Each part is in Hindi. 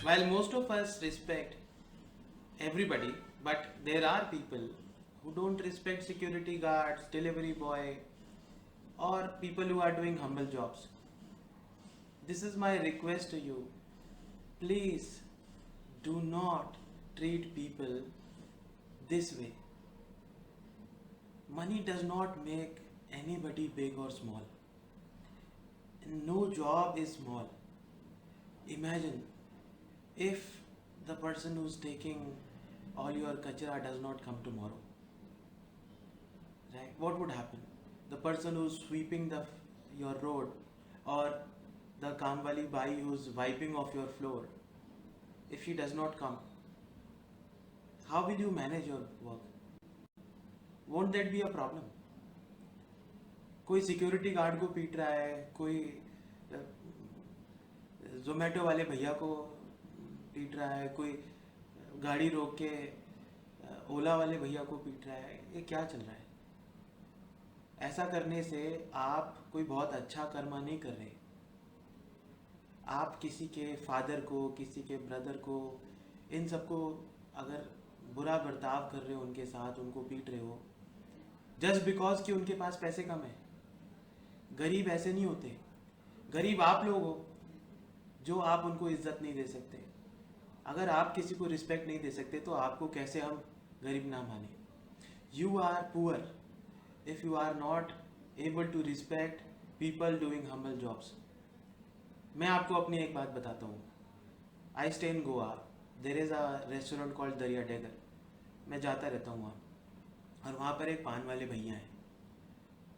While most of us respect everybody, but there are people who don't respect security guards, delivery boy, or people who are doing humble jobs. This is my request to you. Please do not treat people this way. Money does not make anybody big or small. No job is small. Imagine if the person who's taking all your kachra does not come tomorrow, right? What would happen? The person who's sweeping your road, or the kamwali bai who's wiping off your floor, if she does not come, how will you manage your work? Won't that be a problem? कोई सिक्योरिटी गार्ड को पीट रहा है, कोई जोमेटो वाले भैया को पीट रहा है, कोई गाड़ी रोक के ओला वाले भैया को पीट रहा है, ये क्या चल रहा है? ऐसा करने से आप कोई बहुत अच्छा कर्मा नहीं कर रहे. आप किसी के फादर को, किसी के ब्रदर को, इन सबको अगर बुरा बर्ताव कर रहे हो उनके साथ, उनको पीट रहे हो जस्ट बिकॉज कि उनके पास पैसे कम है. गरीब ऐसे नहीं होते. गरीब आप लोग हो जो आप उनको इज्जत नहीं दे सकते. अगर आप किसी को रिस्पेक्ट नहीं दे सकते तो आपको कैसे हम गरीब ना माने? You are poor if you are not able to respect people doing humble jobs. मैं आपको अपनी एक बात बताता हूँ. I stay in Goa. There is a restaurant called दरिया डेगर. मैं जाता रहता हूँ वहाँ, और वहाँ पर एक पान वाले भैया हैं,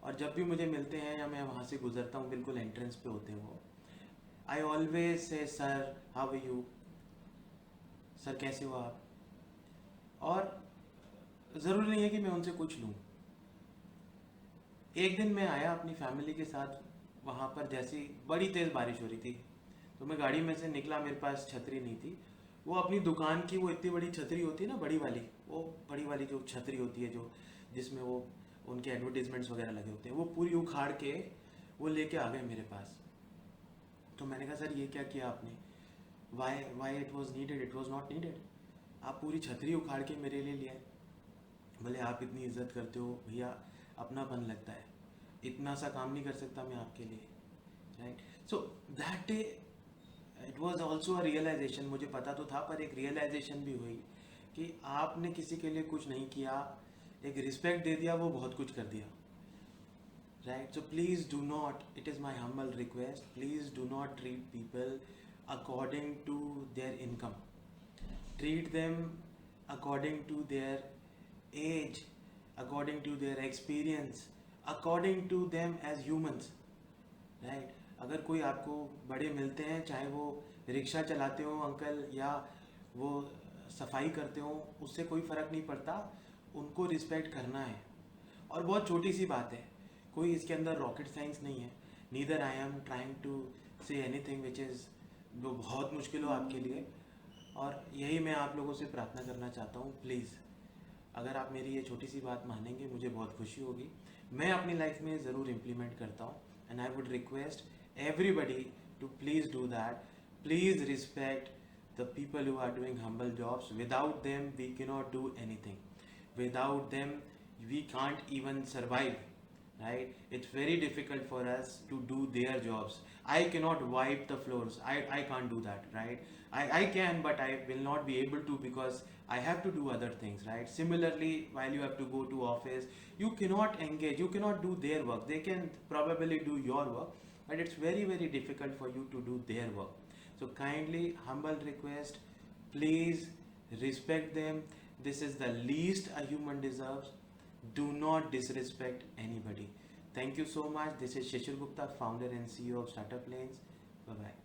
और जब भी मुझे मिलते हैं या मैं वहाँ से गुजरता हूँ, बिल्कुल एंट्रेंस पे होते हैं वो. I always say sir how are you, sir कैसे हो आप. और ज़रूरी नहीं है कि मैं उनसे कुछ लूँ. एक दिन मैं आया अपनी फैमिली के साथ वहाँ पर, जैसी बड़ी तेज़ बारिश हो रही थी, तो मैं गाड़ी में से निकला, मेरे पास छतरी नहीं थी. वो अपनी दुकान की वो इतनी बड़ी छतरी होती है ना, बड़ी वाली, वो बड़ी वाली जो छतरी होती है, जो जिसमें वो उनके एडवर्टीजमेंट्स वगैरह लगे होते हैं, वो पूरी उखाड़ के वो लेके आ गए मेरे पास. तो मैंने कहा सर ये क्या किया आपने? Why it was needed? It was not needed. आप पूरी छतरी उखाड़ के मेरे लिए लिए. भले आप इतनी इज्जत करते हो भैया, अपनापन लगता है, इतना सा काम नहीं कर सकता मैं आपके लिए, right? So that day it was also a realisation. मुझे पता तो था, पर एक रियलाइजेशन भी हुई कि आपने किसी के लिए कुछ नहीं किया, एक रिस्पेक्ट दे दिया, वो बहुत कुछ कर दिया, right? So please do not, it is my humble request, please do not treat people according to their income. Treat them according to their age, according to their experience, according to them as humans, right? अगर कोई आपको बड़े मिलते हैं, चाहे वो रिक्शा चलाते हो अंकल या वो सफाई करते हो, उससे कोई फ़र्क नहीं पड़ता, उनको रिस्पेक्ट करना है. और बहुत छोटी सी बात है, कोई इसके अंदर रॉकेट साइंस नहीं है. Neither I am trying to say anything which is जो बहुत मुश्किल हो आपके लिए. और यही मैं आप लोगों से प्रार्थना करना चाहता हूँ. प्लीज़ अगर आप मेरी ये छोटी सी बात मानेंगे, मुझे बहुत खुशी होगी. मैं अपनी लाइफ में ज़रूर इम्प्लीमेंट करता हूँ, and I would request everybody to please do that. Please respect the people who are doing humble jobs. Without them we can not do anything. Without them we can't even survive, right? It's very difficult for us to do their jobs. I cannot wipe the floors. I can't do that, right? I can, but I will not be able to because I have to do other things, right? Similarly, while you have to go to office, you cannot engage, you cannot do their work. They can probably do your work, but it's very, very difficult for you to do their work. So kindly, humble request, please respect them. This is the least a human deserves. Do not disrespect anybody. Thank you so much. This is Shishir Gupta, founder and CEO of Startup Lanes. Bye bye.